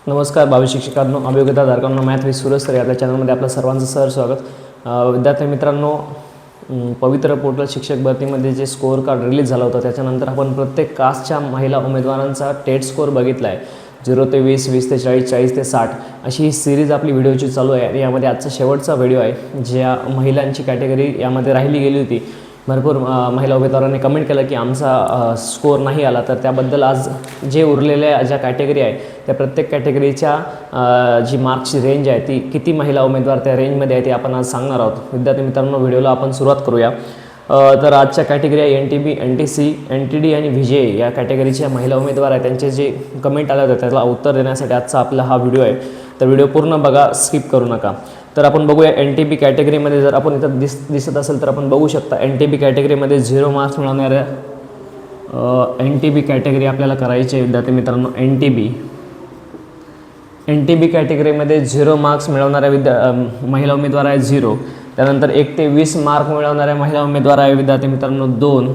नमस्कार भावी शिक्षकांनो, अभियोग्यताधारकांनो, math with Suraj sir आपल्या चॅनलमध्ये आपलं सर्वांचं सर स्वागत. विद्यार्थी मित्रांनो, पवित्र पोर्टल शिक्षक भरतीमध्ये जे स्कोअर कार्ड रिलीज झालं होतं त्याच्यानंतर आपण प्रत्येक कास्टच्या महिला उमेदवारांचा टेट स्कोअर बघितला आहे. 0 ते 20, 20 ते 40, 40 ते 60 अशी ही सिरीज आपली व्हिडिओची चालू आहे. आणि यामध्ये आजचा शेवटचा व्हिडिओ आहे. ज्या महिलांची कॅटेगरी यामध्ये राहिली गेली होती, भरपूर महिला उमेदवारांनी कमेंट केलं की आमचा स्कोअर नाही आला, तर त्याबद्दल आज जे उरलेल्या ज्या कॅटेगरी आहे त्या प्रत्येक कॅटेगरीच्या जी मार्क्सची रेंज आहे ती किती महिला उमेदवार त्या रेंजमध्ये आहे ते आपण आज सांगणार आहोत. विद्यार्थी मित्रांनो, व्हिडिओला आपण सुरुवात करूया. तर आजच्या कॅटेगरी आहे NTB, NTC, NTD आणि VJ या कॅटेगरीच्या महिला उमेदवार आहेत. त्यांचे जे कमेंट आले होते त्याला उत्तर देण्यासाठी आजचा आपला हा व्हिडिओ आहे. तर व्हिडिओ पूर्ण बघा, स्किप करू नका. तर आपण बघूया NTB कॅटेगरीमध्ये. जर आपण इथं दिसत असेल तर आपण बघू शकता NTB कॅटेगरीमध्ये 0 मार्क्स मिळवणाऱ्या NTB कॅटेगरी आपल्याला करायची आहे. विद्यार्थी मित्रांनो, NTB कॅटेगरीमध्ये 0 मार्क्स मिळवणाऱ्या महिला उमेदवार आहे 0. त्यानंतर 1 ते 20 मार्क मिळवणाऱ्या महिला उमेदवार आहे विद्यार्थी मित्रांनो 2.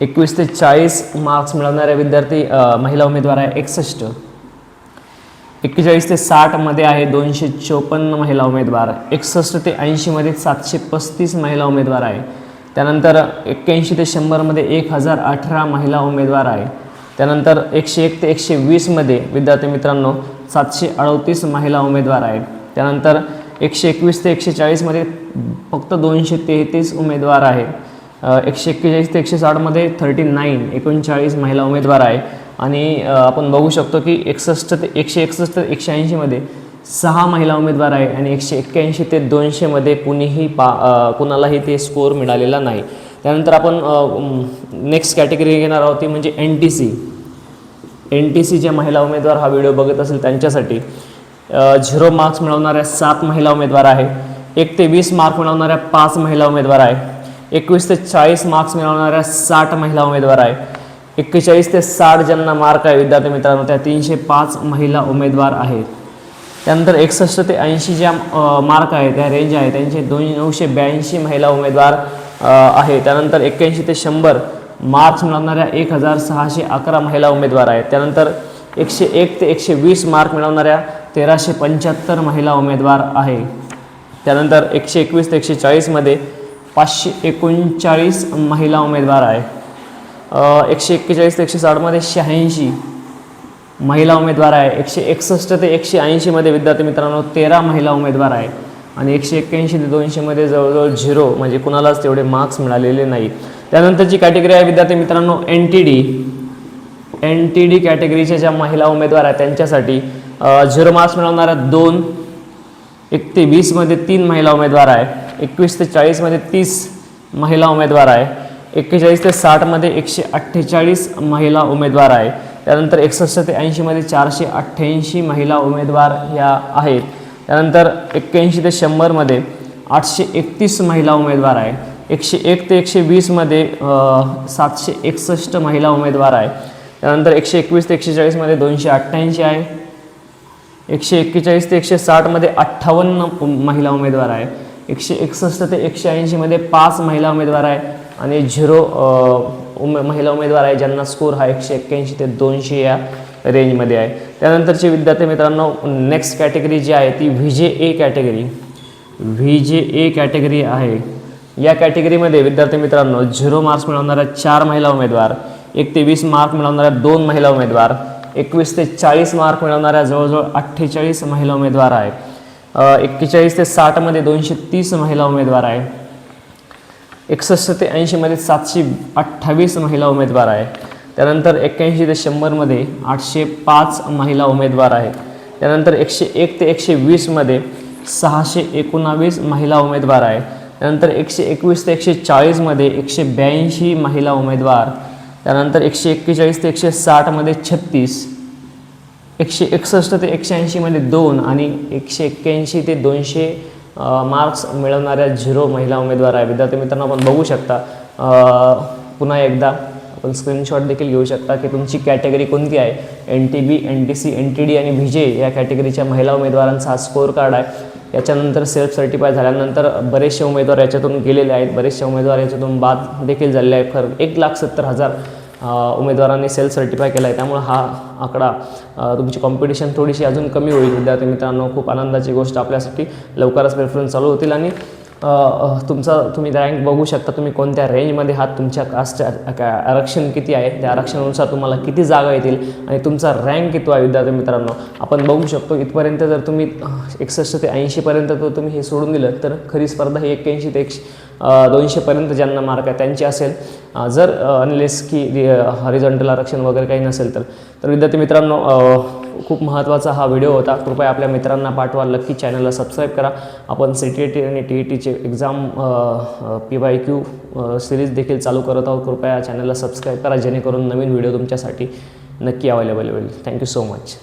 21 ते 40 मार्क्स मिळवणाऱ्या महिला उमेदवार आहे 61. 41 ते 60 मध्ये आहे 254 महिला उमेदवार. 61 ते 80 मध्ये 735 महिला उमेदवार आहे. त्यानंतर 81 ते 100 मध्ये 1018 महिला उमेदवार आहे. त्यानंतर 101 ते 120 मध्ये विद्यार्थी मित्रांनो 738 महिला उमेदवार आहेत. त्यानंतर 121 ते 140 मध्ये फक्त 233 उमेदवार आहेत. 141 ते 160 मध्ये 39 महिला उमेदवार आहे. आणि आपण बघू शकतो की 161 ते 180 मध्ये 6 महिला उमेदवार आहे. आणि 181 ते 200 मध्ये कुणालाही ते स्कोअर मिळालेला नाही. त्यानंतर आपण नेक्स्ट कॅटेगरी घेणार आहोत ती म्हणजे NTC जे महिला उमेदवार हा व्हिडिओ बघत असेल त्यांच्यासाठी 0 मार्क्स मिळवणाऱ्या 7 महिला उमेदवार आहे. 1 ते 20 मार्क मिळवणाऱ्या 5 महिला उमेदवार आहे. 21 ते 40 मार्क्स मिळवणाऱ्या 60 महिला उमेदवार आहे. 41 ते 60 ज्यांना मार्क आहे विद्यार्थी मित्रांनो त्या 305 महिला उमेदवार आहेत. त्यानंतर 61 ते 80 ज्या मार्क आहे त्या रेंज आहे त्यांचे 982 महिला उमेदवार आहे. त्यानंतर 81 ते 100 मार्क्स मिळवणाऱ्या 1611 महिला उमेदवार आहेत. त्यानंतर 101 ते 120 मार्क मिळवणाऱ्या 1375 महिला उमेदवार आहे. त्यानंतर 121 ते 140 मध्ये 539 महिला उमेदवार आहे. 141 ते 160 मध्ये 86 महिला उमेदवार आहे. 161 ते 180 मध्ये विद्यार्थी मित्रांनो 13 महिला उमेदवार आहे. आणि 181 ते 200 मध्ये जवळजवळ 0 म्हणजे कुणालाच तेवढे मार्क्स मिळालेले नाही. त्यानंतरची कॅटेगरी आहे विद्यार्थी मित्रांनो NTD कॅटेगरीच्या ज्या महिला उमेदवार आहेत त्यांच्यासाठी 0 मार्क्स मिळवणाऱ्या 2. 1 ते 20 मध्ये 3 महिला उमेदवार आहे. 21 ते 40 मध्ये 30 महिला उमेदवार आहे. 41 ते 60 मध्ये 148 महिला उमेदवार आहे. त्यानंतर 61 ते 80 मध्ये 488 महिला उमेदवार ह्या आहेत. त्यानंतर 81 ते 100 मध्ये 831 महिला उमेदवार आहे. 101 ते 120 मध्ये 761 महिला उमेदवार आहे. त्यानंतर 121 ते 140 मध्ये 288 आहे. 141 ते 160 मध्ये 58 महिला उमेदवार आहे. 161 ते 180 मध्ये 5 महिला उमेदवार आहे. आणि 0 महिला उमेदवार आहे ज्यांना स्कोर हा 181 ते 200 या रेंजमध्ये आहे. त्यानंतरची विद्यार्थी मित्रांनो नेक्स्ट कॅटेगरी जी आहे ती VJA कॅटेगरी आहे. या कॅटेगरीमध्ये विद्यार्थी मित्रांनो 0 मार्क्स मिळवणाऱ्या 4 महिला उमेदवार. 1 ते 20 मार्क मिळवणाऱ्या 2 महिला उमेदवार. 21 ते 40 मार्क मिळवणाऱ्या जवळजवळ 48 महिला उमेदवार आहे. 41 ते 60 मध्ये 230 महिला उमेदवार आहे. 61 ते 80 मध्ये 728 महिला उमेदवार आहे. त्यानंतर 81 ते 100 मध्ये 805 महिला उमेदवार आहेत. त्यानंतर 101 ते 120 मध्ये 619 महिला उमेदवार आहे. त्यानंतर 121 ते 140 मध्ये 182 महिला उमेदवार. त्यानंतर 141 ते 160 मध्ये 36. 161 ते 180 मध्ये 2 आणि 181 ते 200 मार्क्स मिळवणाऱ्या 0 महिला उमेदवार आहे. विद्यार्थी मित्रांनो आपण बघू शकता, पुन्हा एकदा आपण स्क्रीनशॉट देखील घेऊ शकता की तुमची कॅटेगरी कोणती आहे. NTB, NTC, NTD आणि VJ या कॅटेगरीच्या महिला उमेदवारांचा हा स्कोअर कार्ड आहे. याच्यानंतर सेल्फ सर्टिफाय झाल्यानंतर बरेचसे उमेदवार याच्यातून गेलेले आहेत. बरेचसे उमेदवार याच्यातून बाद देखील झालेले आहेत. 1,70,000 उमेदवारांनी सेल्फ सर्टिफाय केला आहे, त्यामुळे हा आकडा तुमची कॉम्पिटिशन थोडीशी अजून कमी होईल. विद्यार्थी मित्रांनो, खूप आनंदाची गोष्ट आपल्यासाठी. लवकरच प्रेफरन्स चालू होतील आणि तुम्ही रँक बघू शकता, तुम्ही कोणत्या रेंजमध्ये आहात, तुमच्या कास्ट आरक्षण किती आहे, त्या आरक्षणानुसार तुम्हाला किती जागा येतील आणि तुमचा रँक किती आहे. विद्यार्थी मित्रांनो, आपण बघू शकतो इथपर्यंत जर तुम्ही 61 ते 80पर्यंत जर तुम्ही हे सोडून दिलं तर खरी स्पर्धा ही 81 ते 200पर्यंत ज्यांना मार्क आहे त्यांची असेल, जर अनलेस की हॉरिझॉन्टल आरक्षण वगैरे काही नसेल तर विद्यार्थी मित्रांनो, खूप महत्त्वाचा हा व्हिडिओ होता. कृपया आपल्या मित्रांना पाठवा. लक्की चॅनलला सबस्क्राईब करा. आपण CTET आणि TETचे एक्झाम PYQ सिरीज देखील चालू करत आहोत. कृपया चॅनलला सबस्क्राईब करा, जेणेकरून नवीन व्हिडिओ तुमच्यासाठी नक्की अवेलेबल होईल. Thank you so much.